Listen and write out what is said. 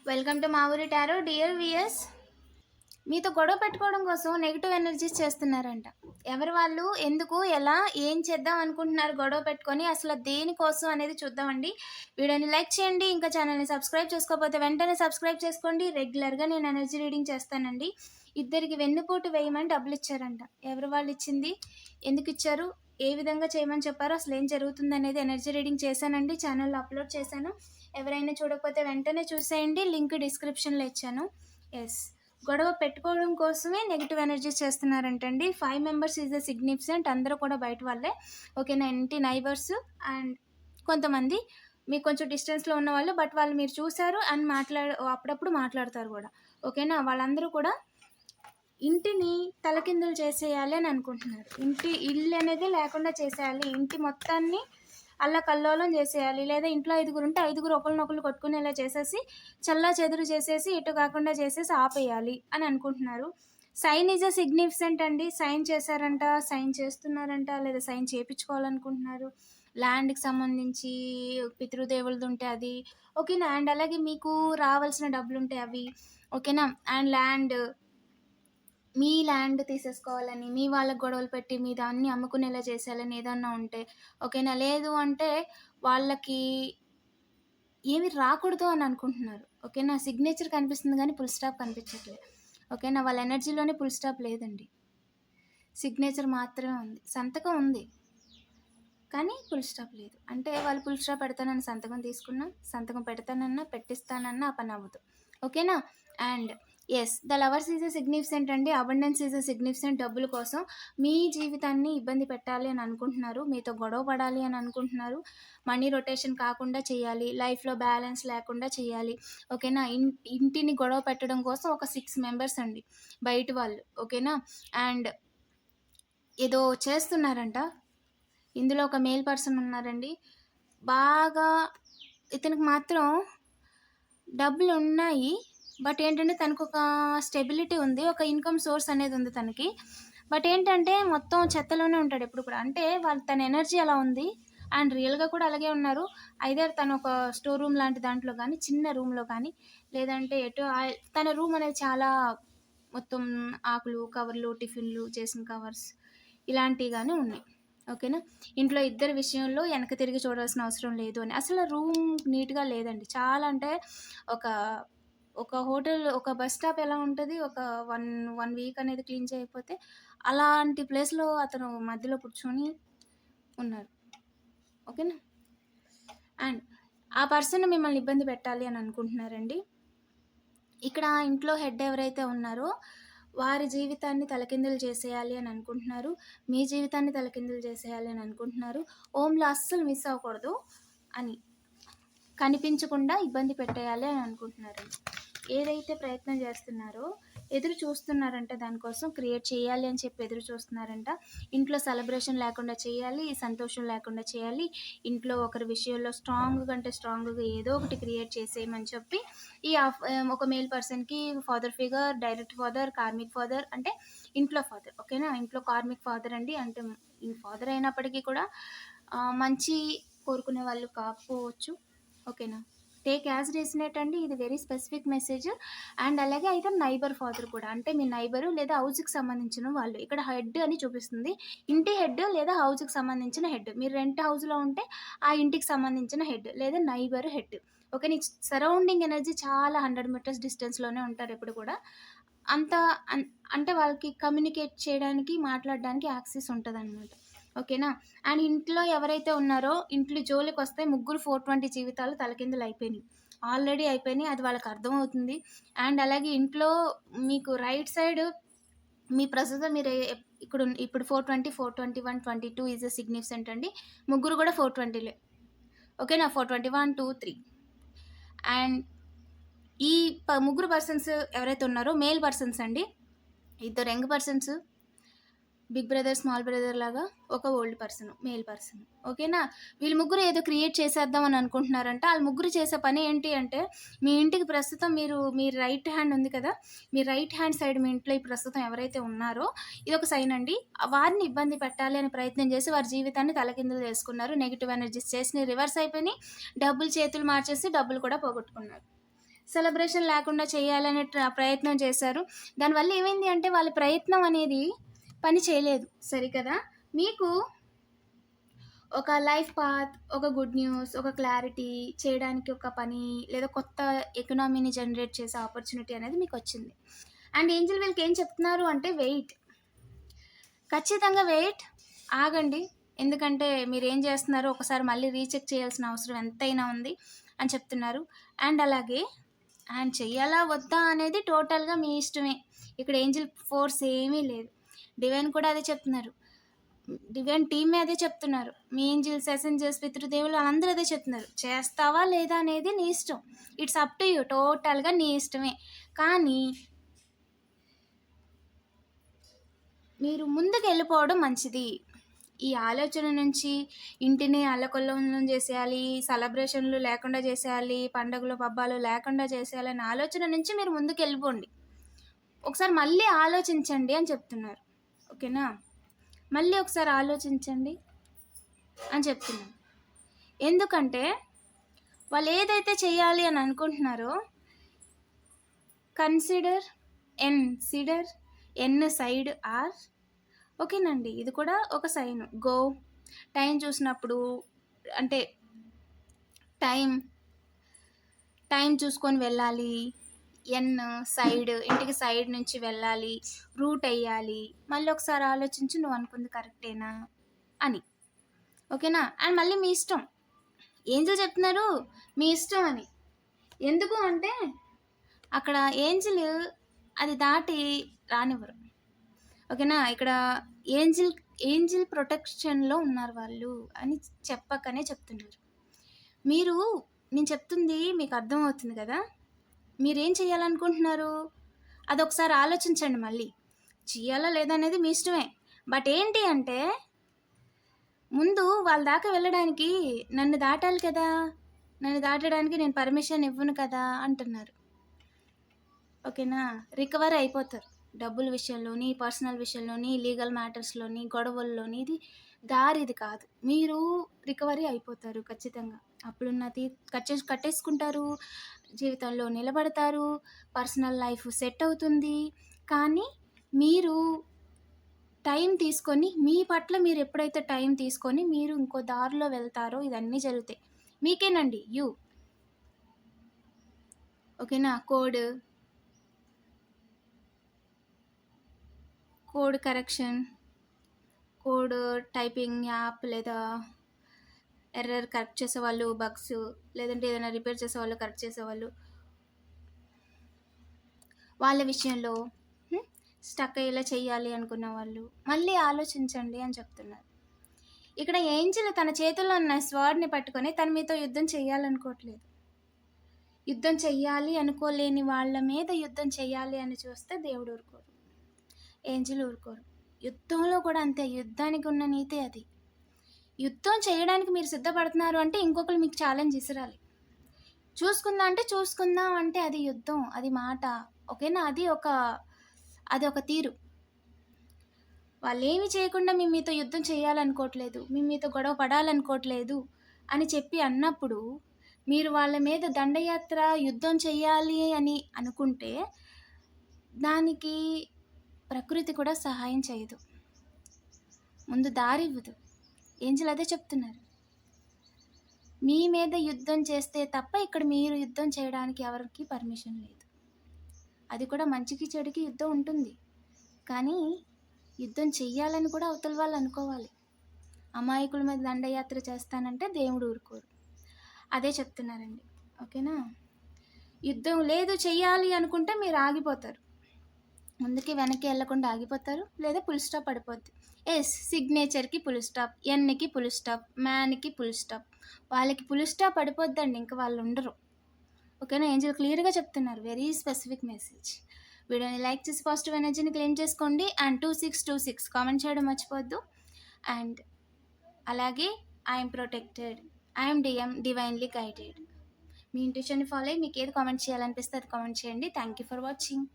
Welcome to మా ఊరి tarot dear weirs. మీతో గొడవ పెట్టుకోవడం కోసం నెగిటివ్ ఎనర్జీస్ చేస్తున్నారంట. ఎవరు వాళ్ళు, ఎందుకు, ఎలా, ఏం చేద్దాం అనుకుంటున్నారు గొడవ పెట్టుకొని, అసలు దేనికోసం అనేది చూద్దామండి. వీడియోని లైక్ చేయండి, ఇంకా ఛానల్ని సబ్స్క్రైబ్ చేసుకోకపోతే వెంటనే సబ్స్క్రైబ్ చేసుకోండి. రెగ్యులర్గా నేను ఎనర్జీ రీడింగ్ చేస్తానండి. ఇద్దరికి వెన్నుపోటు వేయమని డబ్బులు ఇచ్చారంట. ఎవరు వాళ్ళు ఇచ్చింది, ఎందుకు ఇచ్చారు, ఏ విధంగా చేయమని చెప్పారో, అసలు ఏం జరుగుతుంది అనేది ఎనర్జీ రీడింగ్ చేశానండి, ఛానల్లో అప్లోడ్ చేశాను. ఎవరైనా చూడకపోతే వెంటనే చూసేయండి, లింక్ డిస్క్రిప్షన్లో ఇచ్చాను. ఎస్, గొడవ పెట్టుకోవడం కోసమే నెగిటివ్ ఎనర్జీస్ చేస్తున్నారంటండి. 5 మెంబర్స్ ఈజ్ ద సిగ్నిఫికెంట్, అందరూ కూడా బయట వాళ్ళే. ఓకేనా, ఇంటి నైబర్స్ అండ్ కొంతమంది మీకు కొంచెం డిస్టెన్స్లో ఉన్న వాళ్ళు, బట్ వాళ్ళు మీరు చూశారు అండ్ అప్పుడప్పుడు మాట్లాడతారు కూడా. ఓకేనా, వాళ్ళందరూ కూడా ఇంటిని తలకిందులు చేసేయాలి అని అనుకుంటున్నారు. ఇల్లు అనేది లేకుండా చేసేయాలి, ఇంటి మొత్తాన్ని అల్లకల్లోలం చేసేయాలి, లేదా ఇంట్లో 5 ఉంటే 5 ఒకరినొకరు కొట్టుకునేలా చేసేసి, చల్లా చెదురు చేసేసి, ఇటు కాకుండా చేసేసి ఆపేయాలి అని అనుకుంటున్నారు. సైన్ ఈజ్ అ సిగ్నిఫికెంట్ అండి. సైన్ చేశారంట, సైన్ చేస్తున్నారంట, లేదా సైన్ చేయించుకోవాలనుకుంటున్నారు. ల్యాండ్కి సంబంధించి పితృదేవులది ఉంటే అది. ఓకేనా, అండ్ అలాగే మీకు రావాల్సిన డబ్బులు ఉంటే అవి. ఓకేనా, అండ్ మీ ల్యాండ్ తీసేసుకోవాలని, మీ వాళ్ళకి గొడవలు పెట్టి మీ దాన్ని అమ్ముకునేలా చేసేయాలని ఏదన్నా ఉంటే. ఓకేనా, లేదు అంటే వాళ్ళకి ఏమి రాకూడదు అని అనుకుంటున్నారు. ఓకేనా, సిగ్నేచర్ కనిపిస్తుంది కానీ ఫుల్ స్టాప్ కనిపించట్లేదు. ఓకేనా, వాళ్ళ ఎనర్జీలోనే ఫుల్ స్టాప్ లేదండి, సిగ్నేచర్ మాత్రమే ఉంది. సంతకం ఉంది కానీ ఫుల్ స్టాప్ లేదు. అంటే వాళ్ళు ఫుల్ స్టాప్ పెడతానని సంతకం తీసుకున్నా, సంతకం పెడతానన్నా, పెట్టిస్తానన్నా ఆ పని అవ్వదు. ఓకేనా, and yes, the lovers is a significant అండి. Abundance is a significant. డబ్బుల కోసం మీ జీవితాన్ని ఇబ్బంది పెట్టాలి అని అనుకుంటున్నారు, మీతో గొడవ పడాలి అని అనుకుంటున్నారు, మనీ రొటేషన్ కాకుండా చేయాలి, లైఫ్లో బ్యాలెన్స్ లేకుండా చేయాలి. ఓకేనా, ఇంటిని గొడవ పెట్టడం కోసం ఒక 6 మెంబర్స్ అండి బయట వాళ్ళు. ఓకేనా, అండ్ ఏదో చేస్తున్నారంట. ఇందులో ఒక మేల్ పర్సన్ ఉన్నారండి, బాగా ఇతనికి మాత్రం డబ్బులు ఉన్నాయి, బట్ ఏంటంటే తనకు ఒక స్టెబిలిటీ ఉంది, ఒక ఇన్కమ్ సోర్స్ అనేది ఉంది తనకి. బట్ ఏంటంటే మొత్తం చెత్తలోనే ఉంటాడు ఎప్పుడు కూడా. అంటే తన ఎనర్జీ అలా ఉంది అండ్ రియల్గా కూడా అలాగే ఉన్నారు. ఐదర్ తను ఒక స్టోర్ రూమ్ లాంటి దాంట్లో కానీ, చిన్న రూమ్లో కానీ, లేదంటే తన రూమ్ అనేది చాలా మొత్తం ఆకులు, కవర్లు, టిఫిన్లు చేసిన కవర్స్ ఇలాంటివి కానీ ఉన్నాయి. ఓకేనా, ఇంట్లో ఇద్దరి విషయంలో వెనక తిరిగి చూడాల్సిన అవసరం లేదు అని. అసలు రూమ్ నీట్గా లేదండి, చాలా అంటే ఒక ఒక హోటల్, ఒక బస్ స్టాప్ ఎలా ఉంటుంది, ఒక వన్ వీక్ అనేది క్లీన్ చేయకపోతే అలాంటి ప్లేస్లో అతను మధ్యలో కూర్చొని ఉన్నారు. ఓకేనా, అండ్ ఆ పర్సన్ మిమ్మల్ని ఇబ్బంది పెట్టాలి అని అనుకుంటున్నారండి. ఇక్కడ ఇంట్లో హెడ్ ఎవరైతే ఉన్నారో వారి జీవితాన్ని తలకిందులు చేసేయాలి అని అనుకుంటున్నారు, మీ జీవితాన్ని తలకిందులు చేసేయాలి అని అనుకుంటున్నారు. ఓంలో అస్సలు మిస్ అవ్వకూడదు అని, కనిపించకుండా ఇబ్బంది పెట్టేయాలి అని అనుకుంటున్నారు. ఏదైతే ప్రయత్నం చేస్తున్నారో, ఎదురు చూస్తున్నారంట, దానికోసం క్రియేట్ చేయాలి అని చెప్పి ఎదురు చూస్తున్నారంట. ఇంట్లో సెలబ్రేషన్ లేకుండా చేయాలి, సంతోషం లేకుండా చేయాలి, ఇంట్లో ఒకరి విషయంలో స్ట్రాంగ్ కంటే స్ట్రాంగ్గా ఏదో ఒకటి క్రియేట్ చేసేయమని చెప్పి ఒక మేల్ పర్సన్కి father figure, direct father, karmic father, అంటే ఇంట్లో ఫాదర్. ఓకేనా, ఇంట్లో కార్మిక్ ఫాదర్ అండి, అంటే ఈ ఫాదర్ అయినప్పటికీ కూడా మంచి కోరుకునే వాళ్ళు కాకపోవచ్చు. ఓకేనా, టేక్ యాజ్ రీజనేట్ అండి, ఇది వెరీ స్పెసిఫిక్ మెసేజ్. అండ్ అలాగే అయితే నైబర్ ఫాదర్ కూడా, అంటే మీ నైబరు లేదా హౌస్కి సంబంధించిన వాళ్ళు. ఇక్కడ హెడ్ అని చూపిస్తుంది, ఇంటి హెడ్ లేదా హౌస్కి సంబంధించిన హెడ్. మీరు రెంట్ హౌస్లో ఉంటే ఆ ఇంటికి సంబంధించిన హెడ్ లేదా నైబర్ హెడ్. ఓకే, నీ సరౌండింగ్ ఎనర్జీ చాలా 100 మీటర్స్ డిస్టెన్స్లోనే ఉంటారు ఎప్పుడు కూడా. అంత అంటే వాళ్ళకి కమ్యూనికేట్ చేయడానికి, మాట్లాడడానికి యాక్సెస్ ఉంటుంది అనమాట. ఓకేనా, అండ్ ఇంట్లో ఎవరైతే ఉన్నారో ఇంట్లో జోలికి వస్తే 420 జీవితాలు తలకిందులు అయిపోయినాయి, ఆల్రెడీ అయిపోయినాయి, అది వాళ్ళకి అర్థమవుతుంది. అండ్ అలాగే ఇంట్లో మీకు రైట్ సైడ్ ప్రస్తుతం మీరు ఇప్పుడు 420, 421, 22 ఈజ్ ఎ సిగ్నిఫికెంట్ అండి. ముగ్గురు కూడా 420లే. ఓకేనా, 421, 2, 3. అండ్ ఈ ముగ్గురు పర్సన్స్ ఎవరైతే ఉన్నారో మేల్ పర్సన్స్ అండి, ఇద్దరు young persons, big brother small brother లాగా, ఒక ఓల్డ్ పర్సన్ మేల్ పర్సన్. ఓకేనా, వీళ్ళు ముగ్గురు ఏదో క్రియేట్ చేసేద్దాం అని అనుకుంటున్నారంట. వాళ్ళు ముగ్గురు చేసే పని ఏంటి అంటే, మీ ఇంటికి ప్రస్తుతం మీ రైట్ హ్యాండ్ ఉంది కదా, మీ రైట్ హ్యాండ్ సైడ్ మీ ఇంట్లో ప్రస్తుతం ఎవరైతే ఉన్నారో ఇది ఒక సైన్ అండి. వారిని ఇబ్బంది పెట్టాలి అని ప్రయత్నం చేసి వారి జీవితాన్ని తలకిందులు చేసుకున్నారు, నెగిటివ్ ఎనర్జీస్ చేసి రివర్స్ అయిపోయి డబ్బులు చేతులు మార్చేసి డబ్బులు కూడా పోగొట్టుకున్నారు. సెలబ్రేషన్ లేకుండా చేయాలనే ప్రయత్నం చేశారు. దానివల్ల ఏమైంది అంటే వాళ్ళ ప్రయత్నం అనేది పని చేయలేదు. సరికదా? మీకు ఒక లైఫ్ పాత్, ఒక గుడ్ న్యూస్, ఒక క్లారిటీ చేయడానికి ఒక పని లేదా కొత్త ఎకనామీని జనరేట్ చేసే ఆపర్చునిటీ అనేది మీకు వచ్చింది. అండ్ ఏంజిల్ వీళ్ళకి ఏం చెప్తున్నారు అంటే వెయిట్, ఖచ్చితంగా వెయిట్, ఆగండి. ఎందుకంటే మీరు ఏం చేస్తున్నారో ఒకసారి మళ్ళీ రీచెక్ చేయాల్సిన అవసరం ఎంతైనా ఉంది అని చెప్తున్నారు. అండ్ అలాగే అండ్ చెయ్యాలా వద్దా అనేది టోటల్గా మీ ఇష్టమే. ఇక్కడ ఏంజిల్ ఫోర్స్ ఏమీ లేదు. డివైన్ కూడా అదే చెప్తున్నారు, డివైన్ టీమే అదే చెప్తున్నారు. మీ ఏంజిల్స్, ఎసెంజర్స్, పితృదేవులు వాళ్ళందరూ అదే చెప్తున్నారు. చేస్తావా లేదా అనేది నీ ఇష్టం. ఇట్స్ అప్ టు యూ, టోటల్గా నీ ఇష్టమే. కానీ మీరు ముందుకు వెళ్ళిపోవడం మంచిది. ఈ ఆలోచన నుంచి ఇంటిని అల్లకొల్లం చేసేయాలి, సెలబ్రేషన్లు లేకుండా చేసేయాలి, పండుగలు పబ్బాలు లేకుండా చేసేయాలి అనే ఆలోచన నుంచి మీరు ముందుకు వెళ్ళిపోండి. ఒకసారి మళ్ళీ ఆలోచించండి అని చెప్తున్నారు. ఓకేనా? మళ్ళీ ఒకసారి ఆలోచించండి అని చెప్తున్నాను. ఎందుకంటే వాళ్ళు ఏదైతే చేయాలి అని అనుకుంటున్నారో, కన్సిడర్ ఎన్ సైడ్ ఆర్, ఓకేనండి, ఇది కూడా ఒక సైన్. గో, టైం చూసినప్పుడు అంటే టైం చూసుకొని వెళ్ళాలి. ఎన్ సైడ్, ఇంటికి సైడ్ నుంచి వెళ్ళాలి, రూట్ వేయాలి. మళ్ళీ ఒకసారి ఆలోచించి నువ్వు అనుకుంది కరెక్టేనా అని. ఓకేనా? అండ్ మళ్ళీ మీ ఇష్టం. ఏంజిల్ చెప్తున్నారు మీ ఇష్టం అని. ఎందుకు అంటే అక్కడ ఏంజిల్ అది దాటి రానివ్వరు. ఓకేనా? ఇక్కడ ఏంజిల్ ప్రొటెక్షన్లో ఉన్నారు వాళ్ళు అని చెప్పకనే చెప్తున్నారు. నేను చెప్తుంది మీకు అర్థమవుతుంది కదా? మీరేం చేయాలనుకుంటున్నారు అది ఒకసారి ఆలోచించండి. మళ్ళీ చేయాలా లేదా అనేది మీ ఇష్టమే. బట్ ఏంటి అంటే ముందు వాళ్ళ దాకా వెళ్ళడానికి నన్ను దాటాలి కదా, నన్ను దాటడానికి నేను పర్మిషన్ ఇవ్వను కదా అంటున్నారు. ఓకేనా? రికవర్ అయిపోతారు డబ్బుల విషయంలోని, పర్సనల్ విషయంలోని, లీగల్ మ్యాటర్స్లోని, గొడవల్లోని. ఇది దారిది కాదు. మీరు రికవరీ అయిపోతారు ఖచ్చితంగా. అప్పుడున్నది కట్టేసుకుంటారు, జీవితంలో నిలబడతారు, పర్సనల్ లైఫ్ సెట్ అవుతుంది. కానీ మీరు టైం తీసుకొని, మీ పట్ల మీరు ఎప్పుడైతే టైం తీసుకొని మీరు ఇంకో దారిలో వెళ్తారో ఇవన్నీ జరుగుతాయి. మీకేనండి ఓకేనా? Code correction, code typing app లేదా ఎర్రర్ కరెక్ట్ చేసేవాళ్ళు, బగ్స్ లేదంటే ఏదైనా రిపేర్ చేసేవాళ్ళు, కరెక్ట్ చేసేవాళ్ళు, వాళ్ళ విషయంలో స్టక్ అయ్యేలా చేయాలి అనుకున్న వాళ్ళు మళ్ళీ ఆలోచించండి అని చెప్తున్నారు. ఇక్కడ ఏంజిల్ తన చేతుల్లో ఉన్న స్వర్డ్ని పట్టుకొని తను మీతో యుద్ధం చేయాలనుకోవట్లేదు. యుద్ధం చెయ్యాలి అనుకోలేని వాళ్ళ మీద యుద్ధం చెయ్యాలి అని చూస్తే దేవుడు ఊరుకోరు, ఏంజిల్ ఊరుకోరు. యుద్ధంలో కూడా అంతే. యుద్ధానికి ఉన్న నీతి అది. యుద్ధం చేయడానికి మీరు సిద్ధపడుతున్నారు అంటే ఇంకొకరు మీకు ఛాలెంజ్ ఇసిరాలి. చూసుకుందాం అంటే అది యుద్ధం, అది మాట. ఓకేనా? అది ఒక తీరు. వాళ్ళు ఏమి చేయకుండా మీతో యుద్ధం చేయాలనుకోవట్లేదు, మీతో గొడవ పడాలనుకోవట్లేదు అని చెప్పి అన్నప్పుడు మీరు వాళ్ళ మీద దండయాత్ర, యుద్ధం చేయాలి అని అనుకుంటే దానికి ప్రకృతి కూడా సహాయం చేయదు, ముందు దారి ఇవ్వదు. ఏంజిల్ అదే చెప్తున్నారు. మీ మీద యుద్ధం చేస్తే తప్ప ఇక్కడ మీరు యుద్ధం చేయడానికి ఎవరికి పర్మిషన్ లేదు. అది కూడా మంచికి చెడుకి యుద్ధం ఉంటుంది, కానీ యుద్ధం చెయ్యాలని కూడా అవతల వాళ్ళు అనుకోవాలి. అమాయకుల మీద దండయాత్ర చేస్తానంటే దేవుడు ఊరుకోరు. అదే చెప్తున్నారండి. ఓకేనా? యుద్ధం లేదు చెయ్యాలి అనుకుంటే మీరు ఆగిపోతారు, ముందుకి వెనక్కి వెళ్ళకుండా ఆగిపోతారు, లేదా పుల్ స్టాప్ పడిపోద్ది. సిగ్నేచర్కి పుల్ స్టాప్, ఎన్కి పుల్ స్టాప్, మ్యాన్కి పుల్ స్టాప్. వాళ్ళకి పుల్ స్టాప్ పడిపోద్దండి, ఇంకా వాళ్ళు ఉండరు. ఓకేనా? ఏంజిల్ క్లియర్గా చెప్తున్నారు, వెరీ స్పెసిఫిక్ మెసేజ్. వీడియోని లైక్ చేసి పాజిటివ్ ఎనర్జీని క్లెయిమ్ చేసుకోండి. అండ్ 2626 కామెంట్ చేయడం మర్చిపోద్దు. అండ్ అలాగే I'm protected, I'm divinely guided. మీ ఇంట్యూషన్ని ఫాలో అయ్యి మీకు ఏది కామెంట్ చేయాలనిపిస్తే అది కామెంట్ చేయండి. Thank you for watching.